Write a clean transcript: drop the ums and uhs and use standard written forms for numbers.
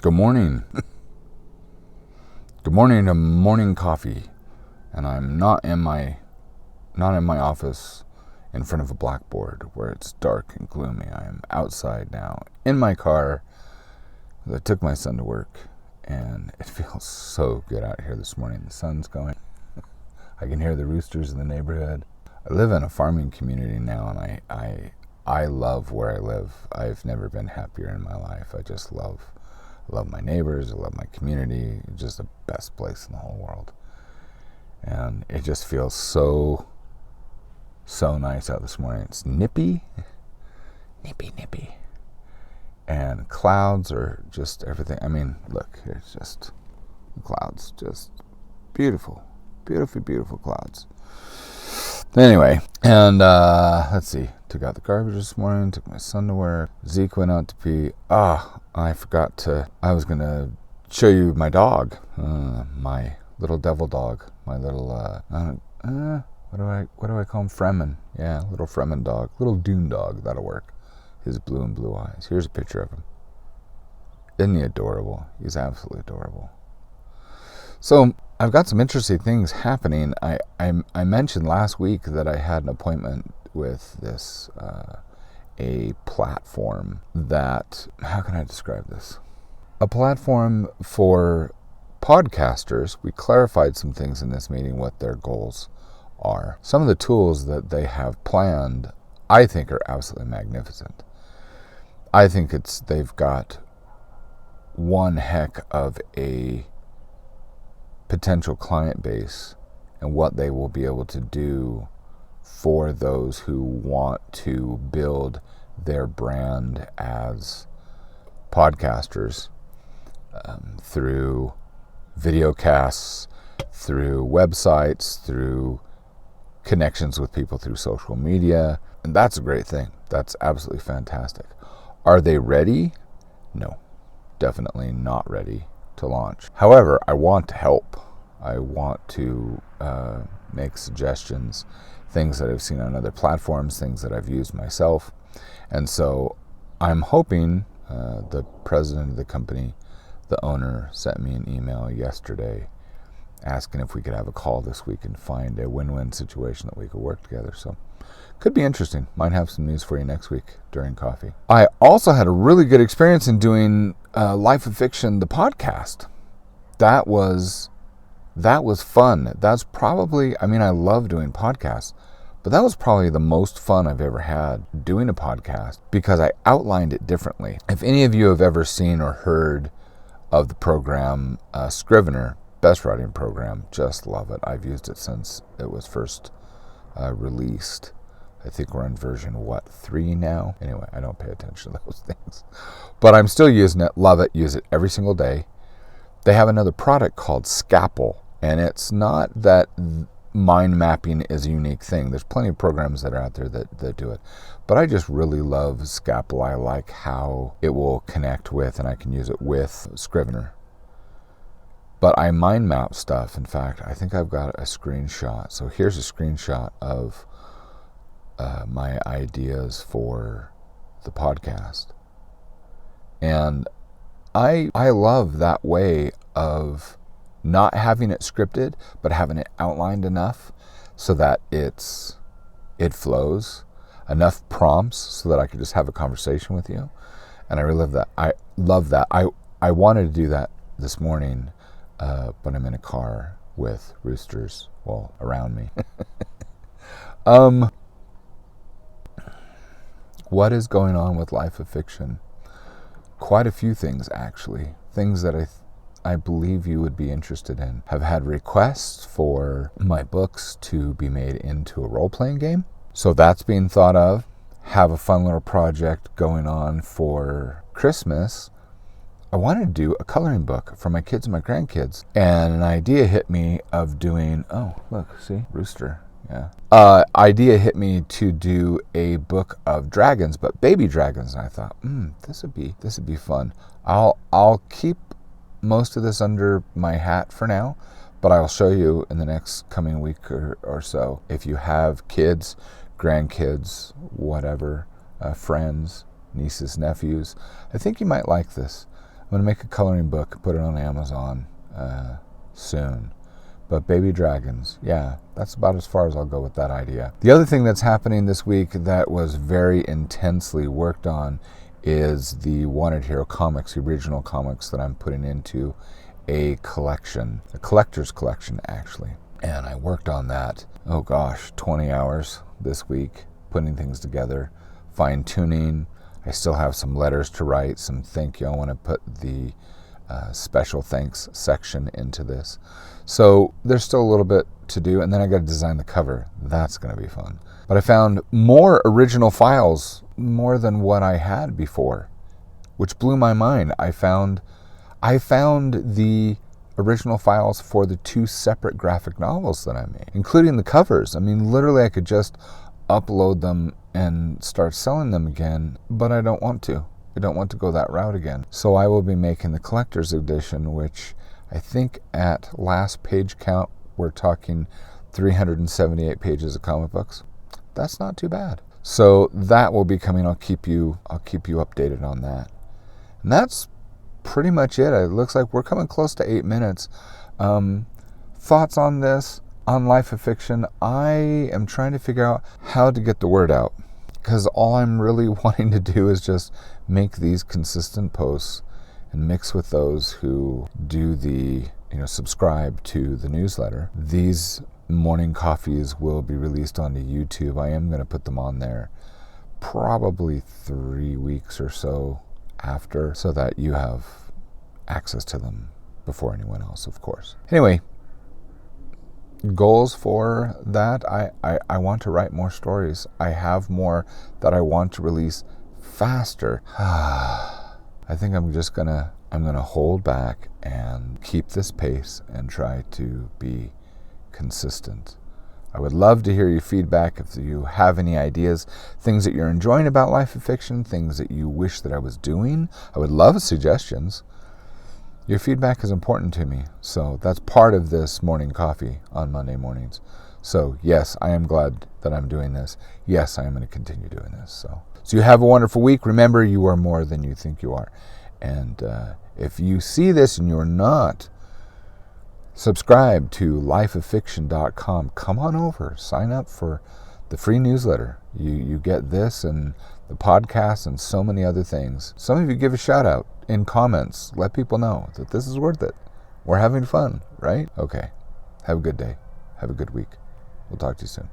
Good morning. Good morning to morning coffee. And I'm not in my office in front of a blackboard where it's dark and gloomy. I am outside now in my car. I took my son to work and it feels so good out here this morning. The sun's going. I can hear the roosters in the neighborhood. I live in a farming community now, and I love where I live. I've never been happier in my life. I just love my neighbors. I love my community. It's just the best place in the whole world. And it just feels so nice out this morning. It's nippy. And clouds are just everything. I mean, look, it's just the clouds, just beautiful clouds. Anyway, and let's see. Took out the garbage this morning, took my son to work. Zeke went out to pee. I forgot I was going to show you my dog, my little devil dog, my little, what do I call him? Fremen. Yeah, little Fremen dog, little dune dog, that'll work. His blue and blue eyes. Here's a picture of him. Isn't he adorable? He's absolutely adorable. So I've got some interesting things happening. I mentioned last week that I had an appointment with this a platform that, how can I describe this? A platform for podcasters. We clarified some things in this meeting, what their goals are. Some of the tools that they have planned, I think, are absolutely magnificent. I think they've got one heck of a potential client base and what they will be able to do for those who want to build their brand as podcasters through videocasts, through websites, through connections with people through social media. And that's a great thing. That's absolutely fantastic. Are they ready? No, definitely not ready to launch. However, I want to help. I want to make suggestions, things that I've seen on other platforms, things that I've used myself. And so I'm hoping the president of the company, the owner, sent me an email yesterday asking if we could have a call this week and find a win-win situation that we could work together. So could be interesting. Might have some news for you next week during coffee. I also had a really good experience in doing Life of Fiction, the podcast. That was fun. That's probably, I love doing podcasts, but that was probably the most fun I've ever had doing a podcast because I outlined it differently. If any of you have ever seen or heard of the program Scrivener, best writing program, just love it. I've used it since it was first released. I think we're on version 3 now? Anyway, I don't pay attention to those things. But I'm still using it, love it, use it every single day. They have another product called Scapple, and it's not that mind mapping is a unique thing. There's plenty of programs that are out there that do it. But I just really love Scapple. I like how it will connect with, and I can use it with Scrivener. But I mind map stuff. In fact, I think I've got a screenshot. So here's a screenshot of my ideas for the podcast. And I love that way of not having it scripted, but having it outlined enough so that it flows, enough prompts so that I could just have a conversation with you. And I really love that. I love that. I wanted to do that this morning, but I'm in a car with roosters, around me. What is going on with Life of Fiction? Quite a few things, actually. Things that I believe you would be interested in. Have had requests for my books to be made into a role-playing game. So that's being thought of. Have a fun little project going on for Christmas. I wanted to do a coloring book for my kids and my grandkids. And an idea hit me of doing, see, rooster. Yeah. Idea hit me to do a book of dragons, but baby dragons. And I thought, this would be fun. I'll keep most of this under my hat for now, but I'll show you in the next coming week or so. If you have kids, grandkids, whatever, friends, nieces, nephews, I think you might like this. going to make a coloring book, put it on Amazon soon. But baby dragons, yeah, that's about as far as I'll go with that idea. The other thing that's happening this week that was very intensely worked on is the Wanted Hero comics, the original comics that I'm putting into a collection, a collector's collection actually. And I worked on that, 20 hours this week, putting things together, fine-tuning. I still have some letters to write, some thank you. I want to put the special thanks section into this. So there's still a little bit to do, and then I got to design the cover. That's going to be fun. But I found more original files, more than what I had before, which blew my mind. I found the original files for the 2 separate graphic novels that I made, including the covers. I mean, literally I could just upload them and start selling them again, but I don't want to. I don't want to go that route again. So I will be making the collector's edition, which I think at last page count, we're talking 378 pages of comic books. That's not too bad. So that will be coming. I'll keep you updated on that. And that's pretty much it. It looks like we're coming close to 8 minutes. Thoughts on this, on Life of Fiction? I am trying to figure out how to get the word out, because all I'm really wanting to do is just make these consistent posts and mix with those who do the, subscribe to the newsletter. These morning coffees will be released onto YouTube. I am going to put them on there probably 3 weeks or so after, so that you have access to them before anyone else, of course. Anyway, goals for that, I want to write more stories. I have more that I want to release faster. I think I'm gonna hold back and keep this pace and try to be consistent. I would love to hear your feedback. If you have any ideas, things that you're enjoying about Life of Fiction, things that you wish that I was doing, I would love suggestions. Your feedback is important to me, so that's part of this morning coffee on Monday mornings. So yes, I am glad that I'm doing this. Yes, I am going to continue doing this. So you have a wonderful week. Remember, you are more than you think you are. And if you see this and you're not subscribed to lifeoffiction.com, come on over, sign up for the free newsletter. You get this and the podcast and so many other things. Some of you give a shout out in comments. Let people know that this is worth it. We're having fun, right? Okay. Have a good day. Have a good week. We'll talk to you soon.